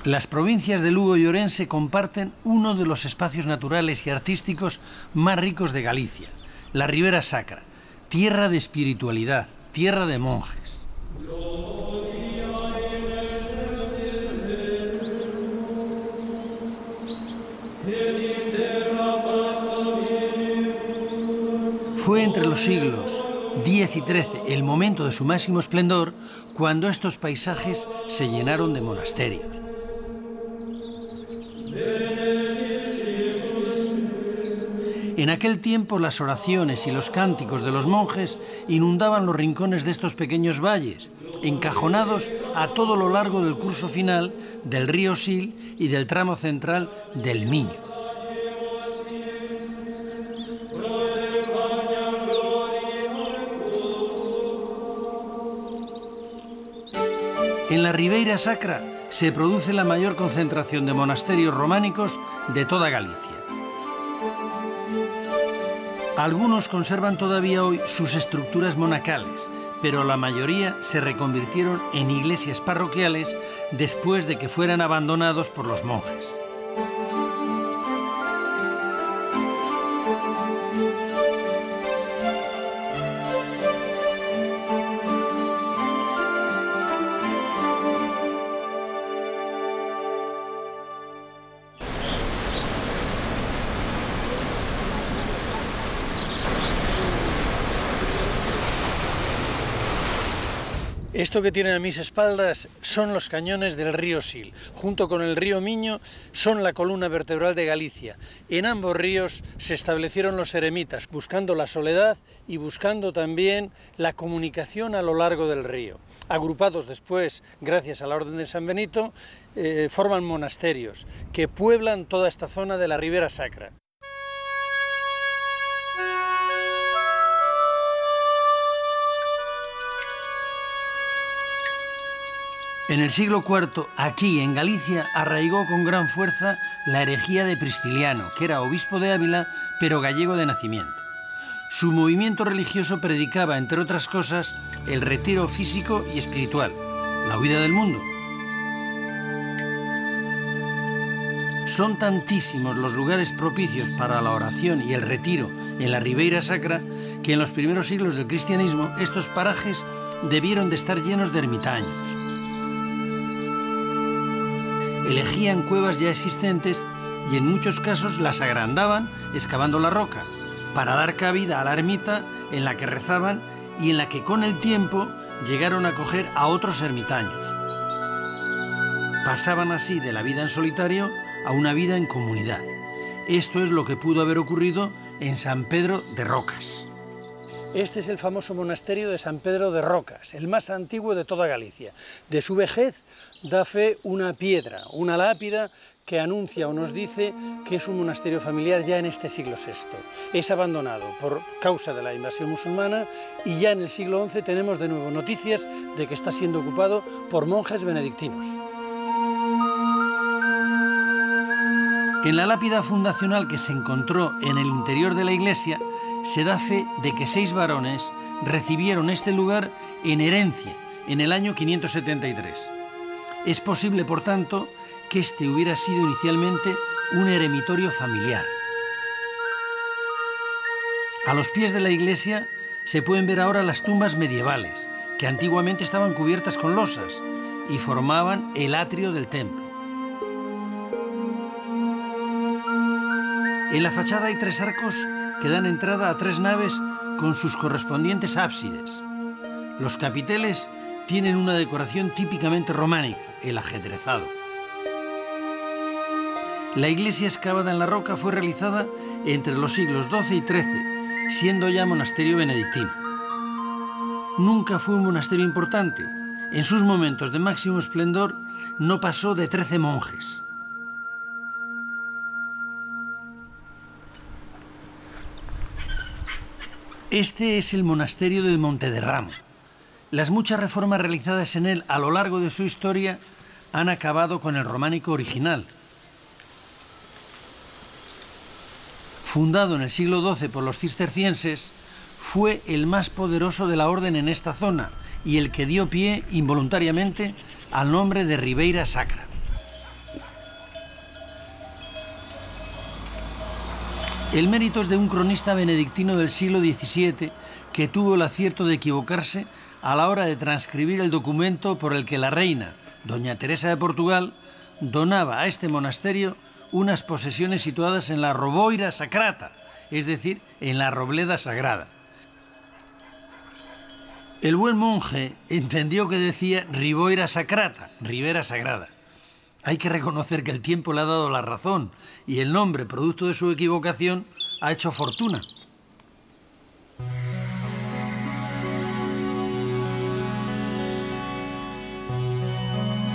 Las provincias de Lugo y Orense comparten uno de los espacios naturales y artísticos más ricos de Galicia, la Ribera Sacra, tierra de espiritualidad, tierra de monjes. Fue entre los siglos X y XIII, el momento de su máximo esplendor, cuando estos paisajes se llenaron de monasterios. En aquel tiempo las oraciones y los cánticos de los monjes inundaban los rincones de estos pequeños valles, encajonados a todo lo largo del curso final del río Sil y del tramo central del Miño. En la Ribeira Sacra se produce la mayor concentración de monasterios románicos de toda Galicia. Algunos conservan todavía hoy sus estructuras monacales, pero la mayoría se reconvirtieron en iglesias parroquiales después de que fueran abandonados por los monjes. Esto que tienen a mis espaldas son los cañones del río Sil. Junto con el río Miño son la columna vertebral de Galicia. En ambos ríos se establecieron los eremitas, buscando la soledad y buscando también la comunicación a lo largo del río. Agrupados después, gracias a la Orden de San Benito, forman monasterios que pueblan toda esta zona de la Ribera Sacra. En el siglo IV, aquí en Galicia, arraigó con gran fuerza la herejía de Prisciliano, que era obispo de Ávila, pero gallego de nacimiento. Su movimiento religioso predicaba, entre otras cosas, el retiro físico y espiritual, la huida del mundo. Son tantísimos los lugares propicios para la oración y el retiro en la Ribeira Sacra que en los primeros siglos del cristianismo estos parajes debieron de estar llenos de ermitaños. Elegían cuevas ya existentes y en muchos casos las agrandaban excavando la roca para dar cabida a la ermita en la que rezaban y en la que con el tiempo llegaron a acoger a otros ermitaños. Pasaban así de la vida en solitario a una vida en comunidad. Esto es lo que pudo haber ocurrido en San Pedro de Rocas. Este es el famoso monasterio de San Pedro de Rocas, el más antiguo de toda Galicia. De su vejez da fe una piedra, una lápida que anuncia o nos dice que es un monasterio familiar ya en este siglo VI. Es abandonado por causa de la invasión musulmana y ya en el siglo XI tenemos de nuevo noticias de que está siendo ocupado por monjes benedictinos. En la lápida fundacional que se encontró en el interior de la iglesia se da fe de que 6 varones recibieron este lugar en herencia en el año 573. Es posible, por tanto, que este hubiera sido inicialmente un eremitorio familiar. A los pies de la iglesia se pueden ver ahora las tumbas medievales, que antiguamente estaban cubiertas con losas y formaban el atrio del templo. En la fachada hay 3 arcos que dan entrada a 3 naves con sus correspondientes ábsides. Los capiteles tienen una decoración típicamente románica, el ajedrezado. La iglesia excavada en la roca fue realizada entre los siglos XII y XIII, siendo ya monasterio benedictino. Nunca fue un monasterio importante. En sus momentos de máximo esplendor no pasó de 13 monjes. Este es el monasterio de Montederramo. Las muchas reformas realizadas en él a lo largo de su historia han acabado con el románico original. Fundado en el siglo XII por los cistercienses, fue el más poderoso de la orden en esta zona y el que dio pie involuntariamente al nombre de Ribeira Sacra. El mérito es de un cronista benedictino del siglo XVII que tuvo el acierto de equivocarse a la hora de transcribir el documento por el que la reina, doña Teresa de Portugal, donaba a este monasterio unas posesiones situadas en la Roboira Sacrata, es decir, en la Robleda Sagrada. El buen monje entendió que decía Riboira Sacrata, Ribera Sagrada. Hay que reconocer que el tiempo le ha dado la razón y el nombre, producto de su equivocación, ha hecho fortuna.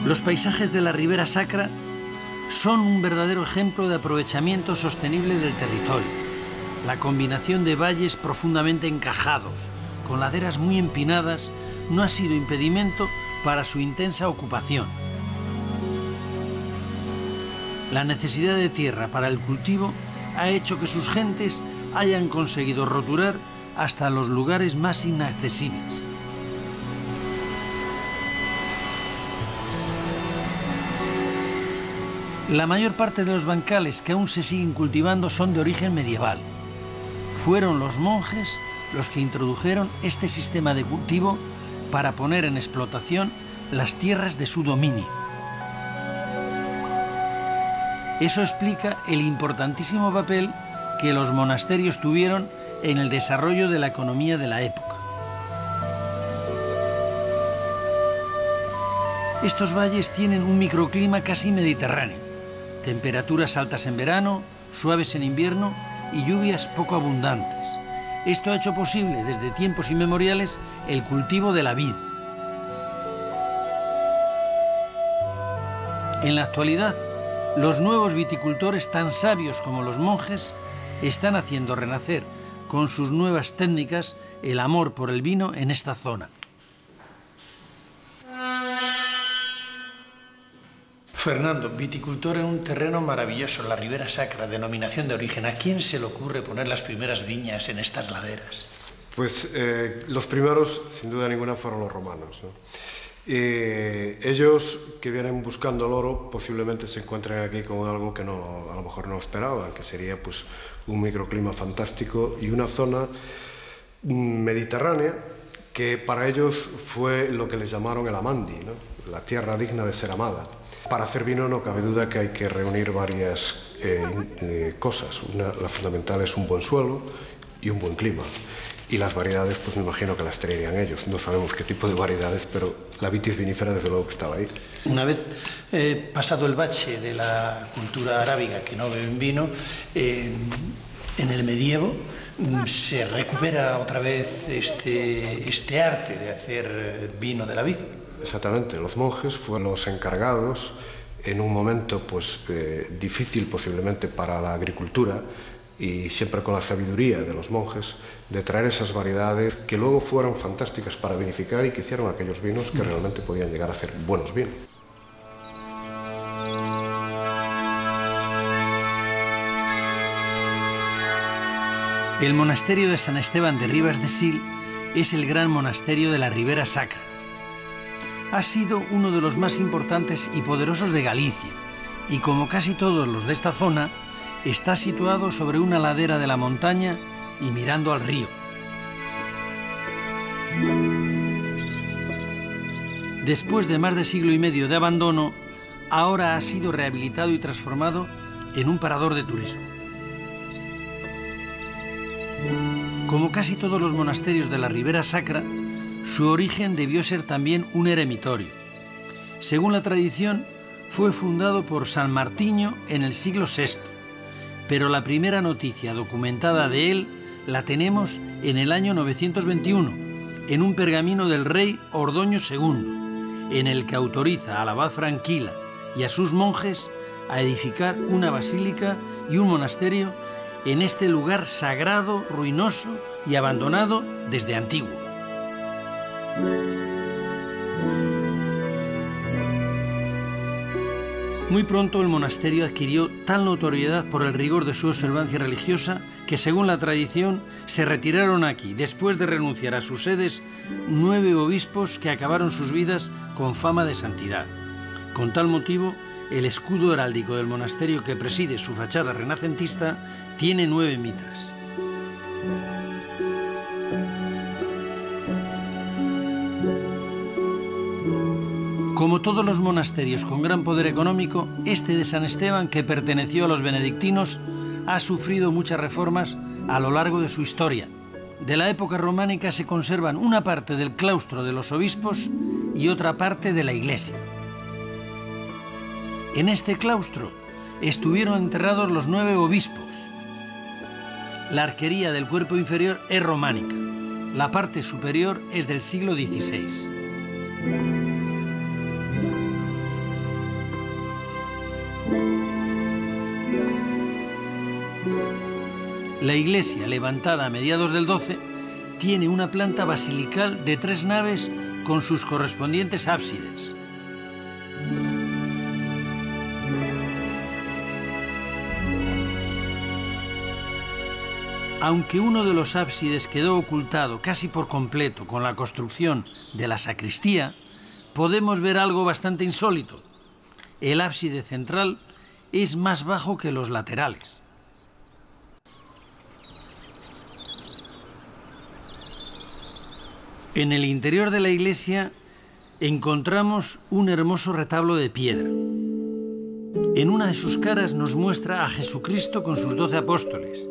Los paisajes de la Ribera Sacra son un verdadero ejemplo de aprovechamiento sostenible del territorio. La combinación de valles profundamente encajados, con laderas muy empinadas, no ha sido impedimento para su intensa ocupación. La necesidad de tierra para el cultivo ha hecho que sus gentes hayan conseguido roturar hasta los lugares más inaccesibles. La mayor parte de los bancales que aún se siguen cultivando son de origen medieval. Fueron los monjes los que introdujeron este sistema de cultivo para poner en explotación las tierras de su dominio. Eso explica el importantísimo papel que los monasterios tuvieron en el desarrollo de la economía de la época. Estos valles tienen un microclima casi mediterráneo, temperaturas altas en verano, suaves en invierno y lluvias poco abundantes. Esto ha hecho posible desde tiempos inmemoriales el cultivo de la vid. En la actualidad, los nuevos viticultores, tan sabios como los monjes, están haciendo renacer con sus nuevas técnicas el amor por el vino en esta zona. Fernando, viticultor en un terreno maravilloso, la Ribera Sacra, denominación de origen. ¿A quién se le ocurre poner las primeras viñas en estas laderas? Pues los primeros, sin duda ninguna, fueron los romanos, ¿no? Ellos, que vienen buscando el oro, posiblemente se encuentren aquí con algo que no, a lo mejor no esperaban, que sería pues un microclima fantástico y una zona mediterránea que para ellos fue lo que les llamaron el Amandi, ¿no? La tierra digna de ser amada. Para hacer vino no cabe duda que hay que reunir varias cosas. La fundamental es un buen suelo y un buen clima. Y las variedades, pues me imagino que las traerían ellos. No sabemos qué tipo de variedades, pero la vitis vinífera desde luego que estaba ahí. Una vez pasado el bache de la cultura arábiga, que no beben vino, en el medievo se recupera otra vez este arte de hacer vino de la vid. Exactamente, los monjes fueron los encargados en un momento pues difícil posiblemente para la agricultura y siempre con la sabiduría de los monjes de traer esas variedades que luego fueron fantásticas para vinificar y que hicieron aquellos vinos que realmente podían llegar a ser buenos vinos. El monasterio de San Esteban de Ribas de Sil es el gran monasterio de la Ribera Sacra. Ha sido uno de los más importantes y poderosos de Galicia y, como casi todos los de esta zona, está situado sobre una ladera de la montaña y mirando al río. Después de más de siglo y medio de abandono, ahora ha sido rehabilitado y transformado en un parador de turismo. Como casi todos los monasterios de la Ribera Sacra, su origen debió ser también un eremitorio. Según la tradición, fue fundado por San Martiño en el siglo VI, pero la primera noticia documentada de él la tenemos en el año 921, en un pergamino del rey Ordoño II, en el que autoriza al abad Franquila y a sus monjes a edificar una basílica y un monasterio en este lugar sagrado, ruinoso y abandonado desde antiguo. Muy pronto el monasterio adquirió tal notoriedad por el rigor de su observancia religiosa que, según la tradición, se retiraron aquí, después de renunciar a sus sedes, 9 obispos que acabaron sus vidas con fama de santidad. Con tal motivo, el escudo heráldico del monasterio que preside su fachada renacentista Tiene 9 mitras. Como todos los monasterios con gran poder económico, este de San Esteban, que perteneció a los benedictinos, ha sufrido muchas reformas a lo largo de su historia. De la época románica se conservan una parte del claustro de los obispos y otra parte de la iglesia. En este claustro estuvieron enterrados los 9 obispos. La arquería del cuerpo inferior es románica. La parte superior es del siglo XVI. La iglesia, levantada a mediados del XII, tiene una planta basilical de 3 naves con sus correspondientes ábsides. Aunque uno de los ábsides quedó ocultado casi por completo con la construcción de la sacristía, podemos ver algo bastante insólito. El ábside central es más bajo que los laterales. En el interior de la iglesia encontramos un hermoso retablo de piedra. En una de sus caras nos muestra a Jesucristo con sus 12 apóstoles.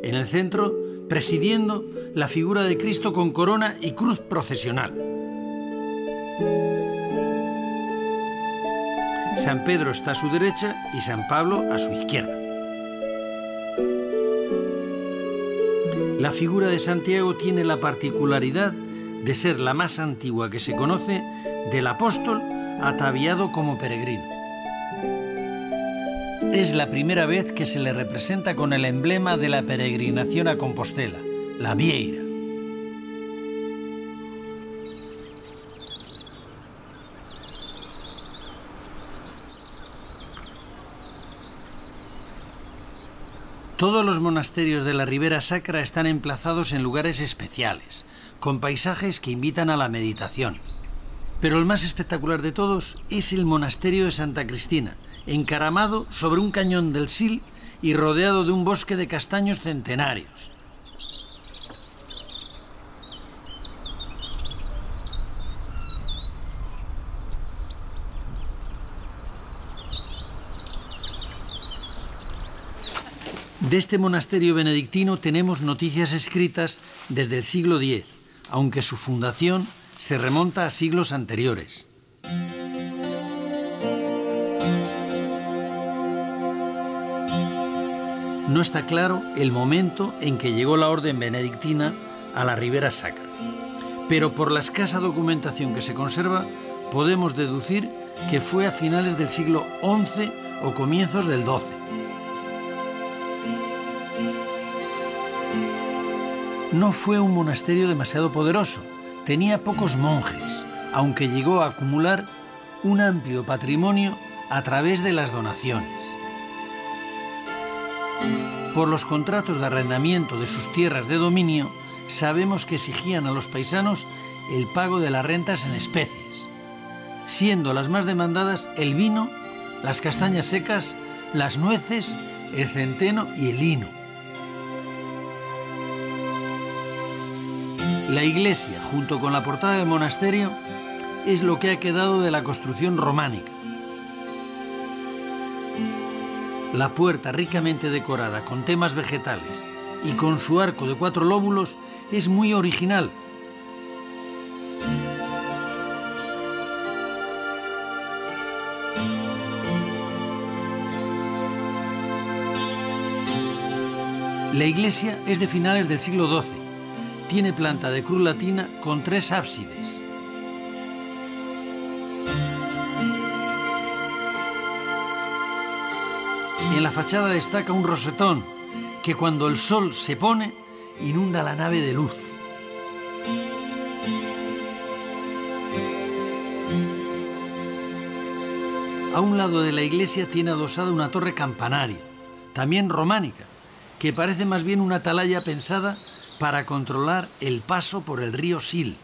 En el centro, presidiendo, la figura de Cristo con corona y cruz procesional. San Pedro está a su derecha y San Pablo a su izquierda. La figura de Santiago tiene la particularidad de ser la más antigua que se conoce del apóstol ataviado como peregrino. Es la primera vez que se le representa con el emblema de la peregrinación a Compostela, la vieira. Todos los monasterios de la Ribera Sacra están emplazados en lugares especiales, con paisajes que invitan a la meditación. Pero el más espectacular de todos es el monasterio de Santa Cristina, encaramado sobre un cañón del Sil y rodeado de un bosque de castaños centenarios. De este monasterio benedictino tenemos noticias escritas desde el siglo X, aunque su fundación se remonta a siglos anteriores. No está claro el momento en que llegó la orden benedictina a la Ribera Sacra, pero por la escasa documentación que se conserva podemos deducir que fue a finales del siglo XI o comienzos del XII. No fue un monasterio demasiado poderoso, tenía pocos monjes, aunque llegó a acumular un amplio patrimonio a través de las donaciones. Por los contratos de arrendamiento de sus tierras de dominio, sabemos que exigían a los paisanos el pago de las rentas en especies, siendo las más demandadas el vino, las castañas secas, las nueces, el centeno y el lino. La iglesia, junto con la portada del monasterio, es lo que ha quedado de la construcción románica. La puerta, ricamente decorada con temas vegetales y con su arco de 4 lóbulos, es muy original. La iglesia es de finales del siglo XII. Tiene planta de cruz latina con 3 ábsides. En la fachada destaca un rosetón que cuando el sol se pone inunda la nave de luz. A un lado de la iglesia tiene adosada una torre campanaria, también románica, que parece más bien una atalaya pensada para controlar el paso por el río Sil.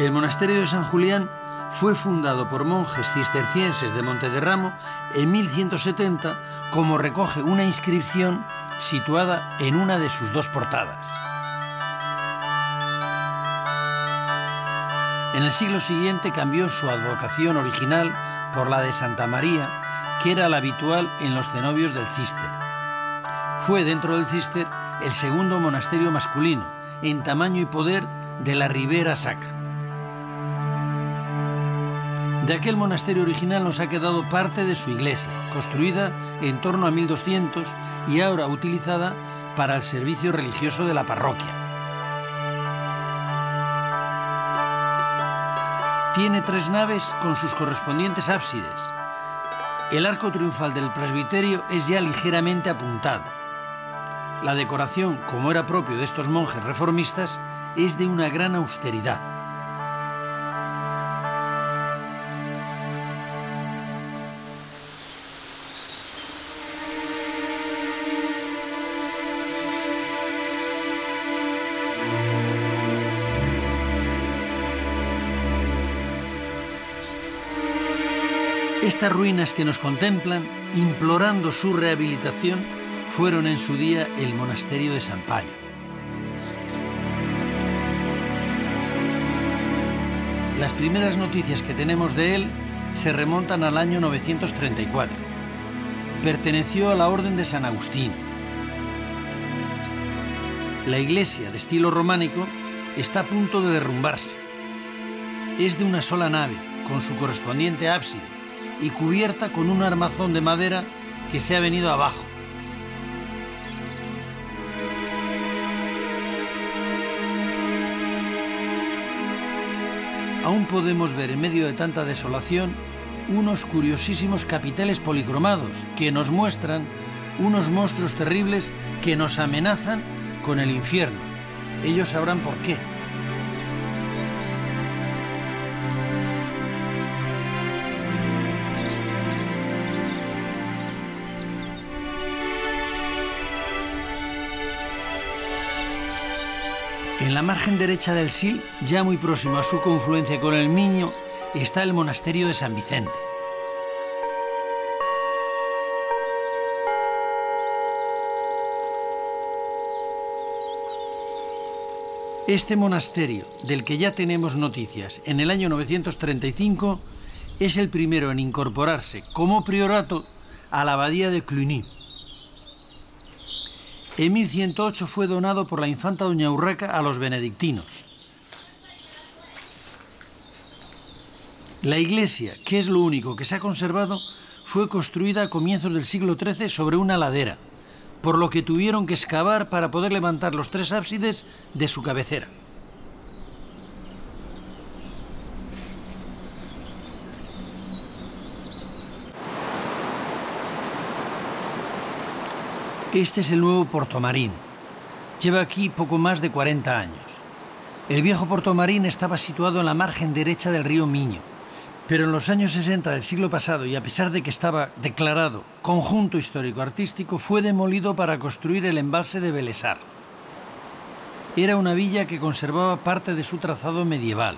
El monasterio de San Julián fue fundado por monjes cistercienses de Montederramo en 1170, como recoge una inscripción situada en una de sus dos portadas. En el siglo siguiente cambió su advocación original por la de Santa María, que era la habitual en los cenobios del Císter. Fue dentro del Císter el segundo monasterio masculino, en tamaño y poder, de la Ribera Sacra. De aquel monasterio original nos ha quedado parte de su iglesia, construida en torno a 1200 y ahora utilizada para el servicio religioso de la parroquia. Tiene 3 naves con sus correspondientes ábsides. El arco triunfal del presbiterio es ya ligeramente apuntado. La decoración, como era propio de estos monjes reformistas, es de una gran austeridad. Estas ruinas que nos contemplan, implorando su rehabilitación, fueron en su día el monasterio de San Payo. Las primeras noticias que tenemos de él se remontan al año 934. Perteneció a la Orden de San Agustín. La iglesia, de estilo románico, está a punto de derrumbarse. Es de una sola nave, con su correspondiente ábside, y cubierta con un armazón de madera que se ha venido abajo. Aún podemos ver en medio de tanta desolación unos curiosísimos capiteles policromados que nos muestran unos monstruos terribles que nos amenazan con el infierno. Ellos sabrán por qué. En la margen derecha del Sil, ya muy próximo a su confluencia con el Miño, está el monasterio de San Vicente. Este monasterio, del que ya tenemos noticias en el año 935, es el primero en incorporarse como priorato a la abadía de Cluny. En 1108 fue donado por la infanta doña Urraca a los benedictinos. La iglesia, que es lo único que se ha conservado, fue construida a comienzos del siglo XIII sobre una ladera, por lo que tuvieron que excavar para poder levantar los 3 ábsides de su cabecera. Este es el nuevo Portomarín. Lleva aquí poco más de 40 años. El viejo Portomarín estaba situado en la margen derecha del río Miño, pero en los años 60 del siglo pasado, y a pesar de que estaba declarado conjunto histórico-artístico, fue demolido para construir el embalse de Belesar. Era una villa que conservaba parte de su trazado medieval.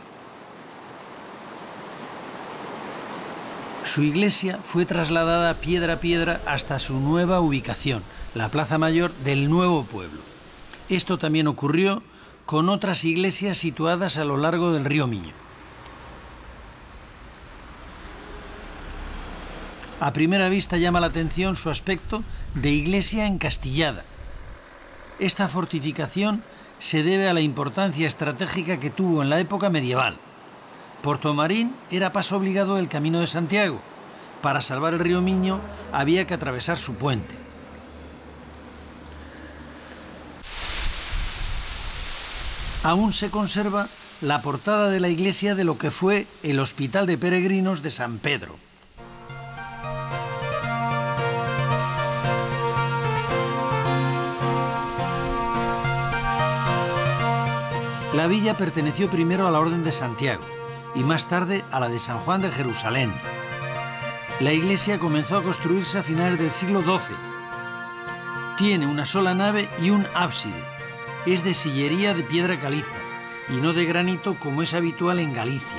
Su iglesia fue trasladada piedra a piedra hasta su nueva ubicación, la Plaza Mayor del nuevo pueblo. Esto también ocurrió con otras iglesias situadas a lo largo del río Miño. A primera vista llama la atención su aspecto de iglesia encastillada. Esta fortificación se debe a la importancia estratégica que tuvo en la época medieval. Portomarín era paso obligado del Camino de Santiago. Para salvar el río Miño había que atravesar su puente. Aún se conserva la portada de la iglesia de lo que fue el Hospital de Peregrinos de San Pedro. La villa perteneció primero a la Orden de Santiago y más tarde a la de San Juan de Jerusalén. La iglesia comenzó a construirse a finales del siglo XII. Tiene una sola nave y un ábside. Es de sillería de piedra caliza y no de granito como es habitual en Galicia.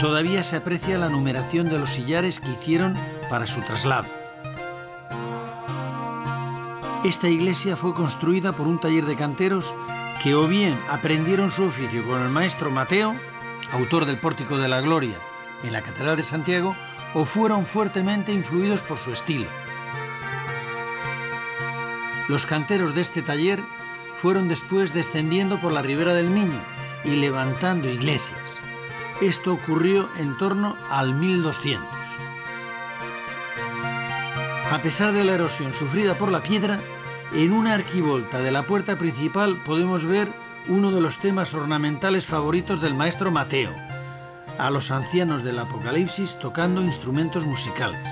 Todavía se aprecia la numeración de los sillares que hicieron para su traslado. Esta iglesia fue construida por un taller de canteros que o bien aprendieron su oficio con el maestro Mateo, autor del Pórtico de la Gloria en la Catedral de Santiago, o fueron fuertemente influidos por su estilo. Los canteros de este taller fueron después descendiendo por la ribera del Miño y levantando iglesias. Esto ocurrió en torno al 1200. A pesar de la erosión sufrida por la piedra, en una arquivolta de la puerta principal podemos ver uno de los temas ornamentales favoritos del maestro Mateo, a los ancianos del Apocalipsis tocando instrumentos musicales.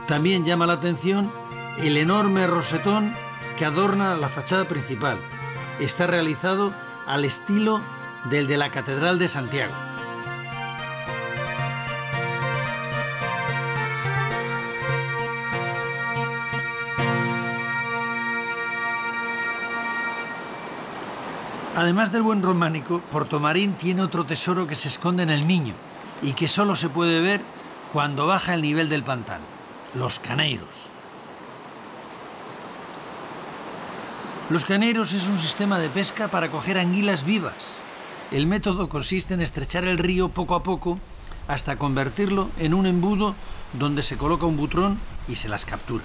También llama la atención el enorme rosetón que adorna la fachada principal. Está realizado al estilo del de la Catedral de Santiago. Además del buen románico, Portomarín tiene otro tesoro que se esconde en el Miño y que solo se puede ver cuando baja el nivel del pantano: los caneiros. Los caneiros es un sistema de pesca para coger anguilas vivas. El método consiste en estrechar el río poco a poco hasta convertirlo en un embudo donde se coloca un butrón y se las captura.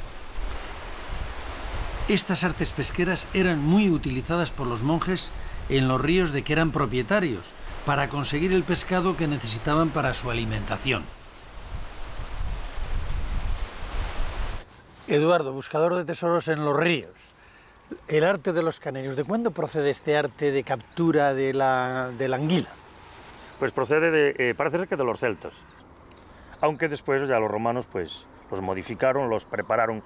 Estas artes pesqueras eran muy utilizadas por los monjes en los ríos de que eran propietarios para conseguir el pescado que necesitaban para su alimentación. Eduardo, buscador de tesoros en los ríos. El arte de los caneiros, ¿de cuándo procede este arte de captura de la anguila? Pues procede parece ser que de los celtas, aunque después ya los romanos pues los modificaron, los prepararon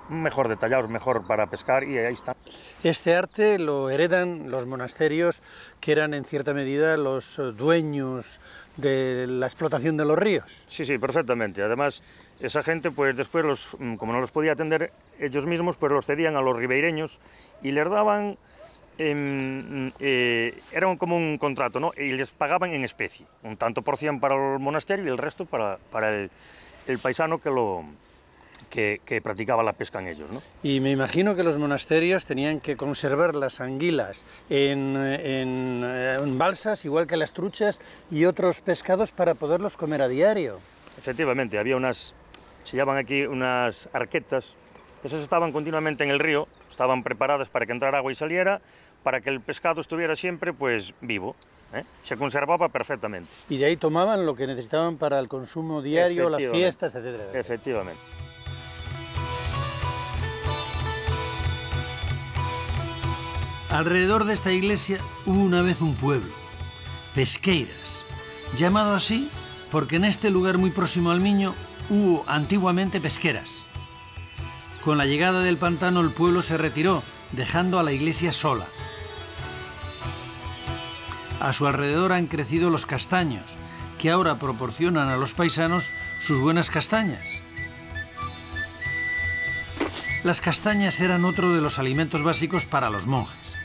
mejor detallados, mejor para pescar, y ahí está. Este arte lo heredan los monasterios, que eran en cierta medida los dueños de la explotación de los ríos. Sí, sí, perfectamente. Además, esa gente, pues después, como no los podía atender ellos mismos, pues los cedían a los ribeireños y les daban, era como un contrato, ¿no? Y les pagaban en especie, un tanto por cien para el monasterio y el resto para el paisano que practicaba la pesca en ellos, ¿no? Y me imagino que los monasterios tenían que conservar las anguilas en balsas, igual que las truchas y otros pescados, para poderlos comer a diario. Efectivamente, había se llaman aquí unas arquetas. Esas estaban continuamente en el río, estaban preparadas para que entrara agua y saliera, para que el pescado estuviera siempre pues vivo, ¿eh? Se conservaba perfectamente. Y de ahí tomaban lo que necesitaban para el consumo diario, las fiestas, etcétera, etcétera. Efectivamente. Alrededor de esta iglesia hubo una vez un pueblo, Pesqueiras, llamado así porque en este lugar muy próximo al Miño hubo antiguamente pesqueras. Con la llegada del pantano el pueblo se retiró, dejando a la iglesia sola. A su alrededor han crecido los castaños, que ahora proporcionan a los paisanos sus buenas castañas. Las castañas eran otro de los alimentos básicos para los monjes.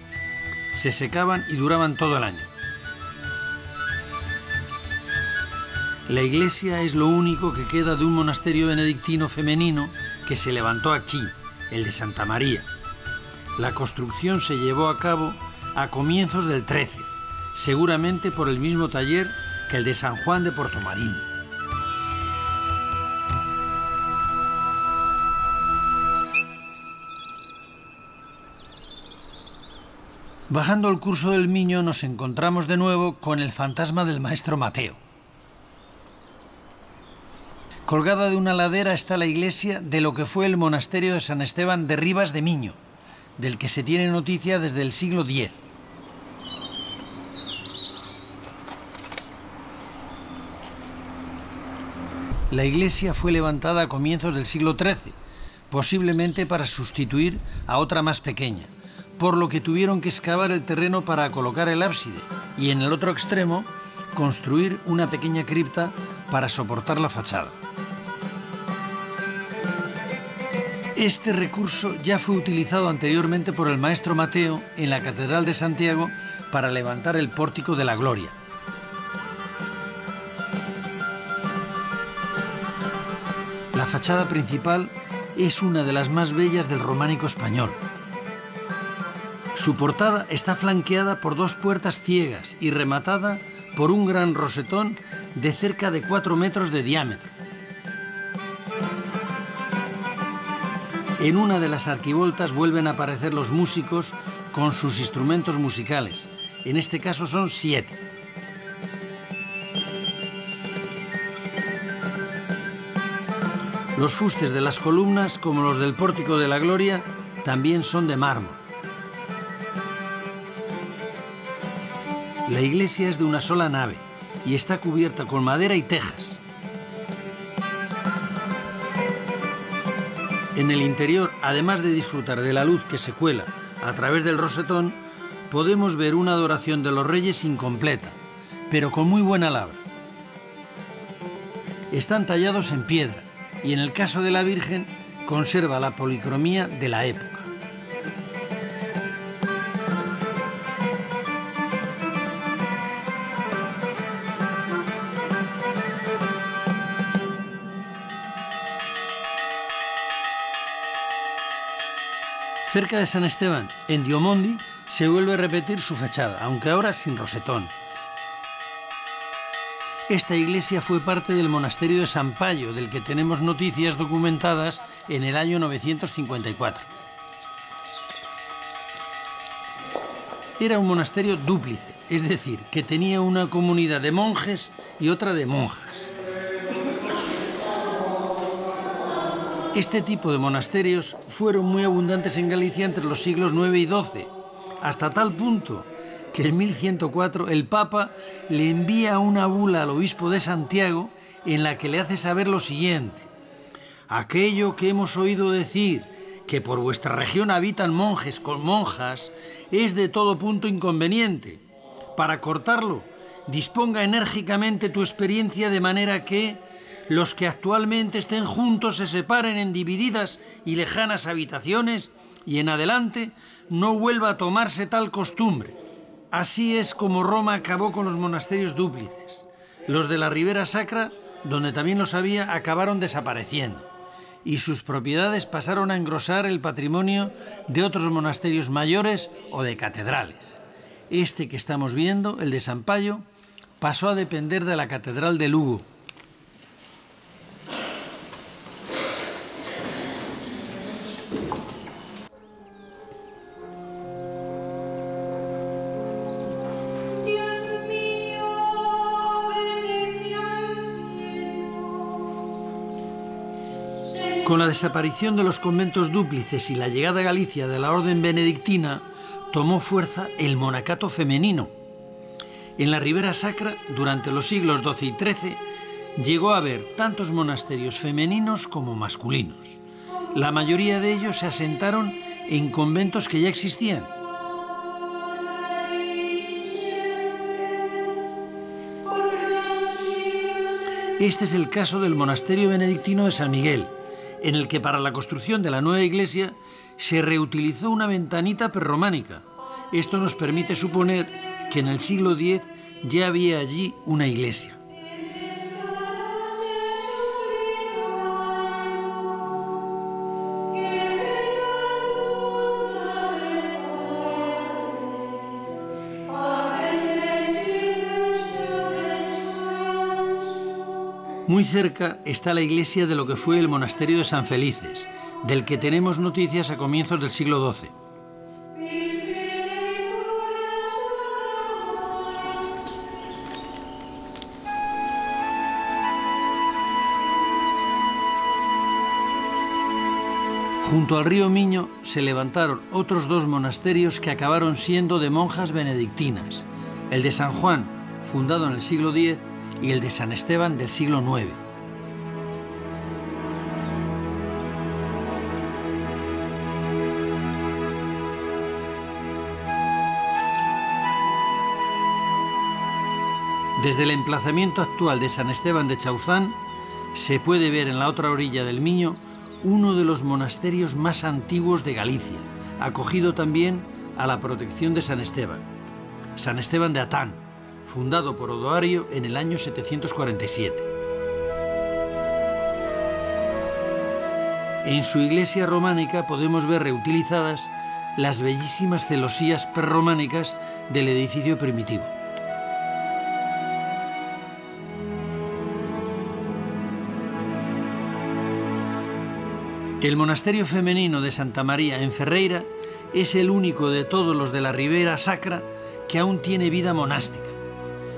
Se secaban y duraban todo el año. La iglesia es lo único que queda de un monasterio benedictino femenino que se levantó aquí, el de Santa María. La construcción se llevó a cabo a comienzos del 13, seguramente por el mismo taller que el de San Juan de Portomarín. Bajando el curso del Miño nos encontramos de nuevo con el fantasma del maestro Mateo. Colgada de una ladera está la iglesia de lo que fue el monasterio de San Esteban de Ribas de Miño, del que se tiene noticia desde el siglo X. La iglesia fue levantada a comienzos del siglo XIII, posiblemente para sustituir a otra más pequeña, por lo que tuvieron que excavar el terreno para colocar el ábside y en el otro extremo construir una pequeña cripta para soportar la fachada. Este recurso ya fue utilizado anteriormente por el maestro Mateo en la Catedral de Santiago para levantar el Pórtico de la Gloria. La fachada principal es una de las más bellas del románico español. Su portada está flanqueada por dos puertas ciegas y rematada por un gran rosetón de cerca de 4 metros de diámetro. En una de las arquivoltas vuelven a aparecer los músicos con sus instrumentos musicales. En este caso son 7. Los fustes de las columnas, como los del Pórtico de la Gloria, también son de mármol. La iglesia es de una sola nave y está cubierta con madera y tejas. En el interior, además de disfrutar de la luz que se cuela a través del rosetón, podemos ver una adoración de los reyes incompleta, pero con muy buena labra. Están tallados en piedra y en el caso de la Virgen conserva la policromía de la época. Cerca de San Esteban, en Diomondi, se vuelve a repetir su fachada, aunque ahora sin rosetón. Esta iglesia fue parte del monasterio de San Payo, del que tenemos noticias documentadas en el año 954. Era un monasterio dúplice, es decir, que tenía una comunidad de monjes y otra de monjas. Este tipo de monasterios fueron muy abundantes en Galicia entre los siglos IX y XII, hasta tal punto que en 1104 el Papa le envía una bula al obispo de Santiago en la que le hace saber lo siguiente: aquello que hemos oído decir, que por vuestra región habitan monjes con monjas, es de todo punto inconveniente. Para cortarlo, disponga enérgicamente tu experiencia de manera que los que actualmente estén juntos se separen en divididas y lejanas habitaciones y en adelante no vuelva a tomarse tal costumbre. Así es como Roma acabó con los monasterios dúplices. Los de la Ribera Sacra, donde también los había, acabaron desapareciendo y sus propiedades pasaron a engrosar el patrimonio de otros monasterios mayores o de catedrales. Este que estamos viendo, el de San Payo, pasó a depender de la Catedral de Lugo. Con la desaparición de los conventos dúplices y la llegada a Galicia de la orden benedictina, tomó fuerza el monacato femenino. En la Ribera Sacra, durante los siglos XII y XIII, llegó a haber tantos monasterios femeninos como masculinos. La mayoría de ellos se asentaron en conventos que ya existían. Este es el caso del monasterio benedictino de San Miguel, en el que para la construcción de la nueva iglesia se reutilizó una ventanita prerrománica. Esto nos permite suponer que en el siglo X ya había allí una iglesia. Muy cerca está la iglesia de lo que fue el monasterio de San Felices, del que tenemos noticias a comienzos del siglo XII. Junto al río Miño se levantaron otros 2 monasterios que acabaron siendo de monjas benedictinas, el de San Juan, fundado en el siglo X, y el de San Esteban del siglo IX. Desde el emplazamiento actual de San Esteban de Chauzán se puede ver en la otra orilla del Miño uno de los monasterios más antiguos de Galicia, acogido también a la protección de San Esteban de Atán, fundado por Odoario en el año 747. En su iglesia románica podemos ver reutilizadas las bellísimas celosías prerrománicas del edificio primitivo. El monasterio femenino de Santa María en Ferreira es el único de todos los de la Ribera Sacra que aún tiene vida monástica.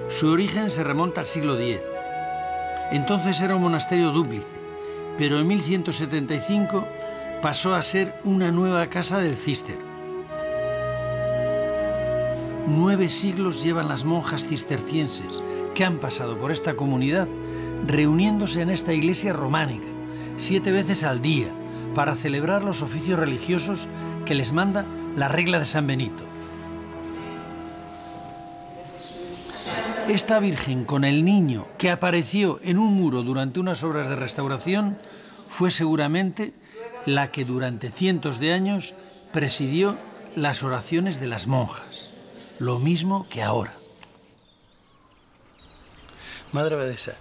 Su origen se remonta al siglo X. Entonces era un monasterio dúplice, pero en 1175 pasó a ser una nueva casa del Císter. 9 siglos llevan las monjas cistercienses que han pasado por esta comunidad reuniéndose en esta iglesia románica 7 veces al día para celebrar los oficios religiosos que les manda la regla de San Benito. Esta Virgen con el niño que apareció en un muro durante unas obras de restauración fue seguramente la que durante cientos de años presidió las oraciones de las monjas, lo mismo que ahora. Madre Abadesa,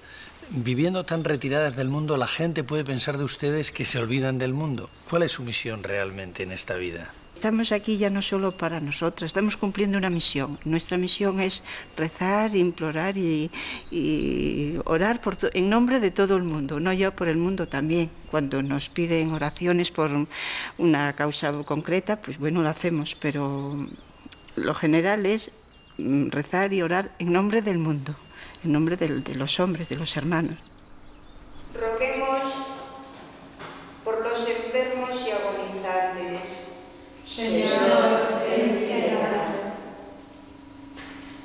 viviendo tan retiradas del mundo, la gente puede pensar de ustedes que se olvidan del mundo. ¿Cuál es su misión realmente en esta vida? Estamos aquí ya no solo para nosotras, estamos cumpliendo una misión. Nuestra misión es rezar, implorar y orar en nombre de todo el mundo, no ya por el mundo también. Cuando nos piden oraciones por una causa concreta, pues bueno, lo hacemos, pero lo general es rezar y orar en nombre del mundo, en nombre de los hombres, de los hermanos. Roguemos por los enfermos y agonizantes. Señor, ten piedad.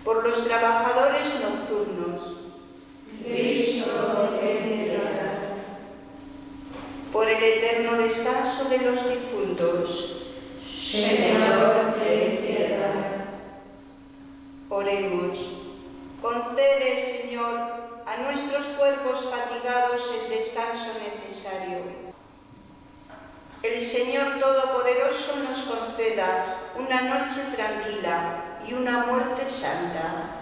Por los trabajadores nocturnos. Cristo, ten piedad. Por el eterno descanso de los difuntos. Señor, ten piedad. Oremos. Concede, Señor, a nuestros cuerpos fatigados el descanso necesario. El Señor Todopoderoso nos conceda una noche tranquila y una muerte santa.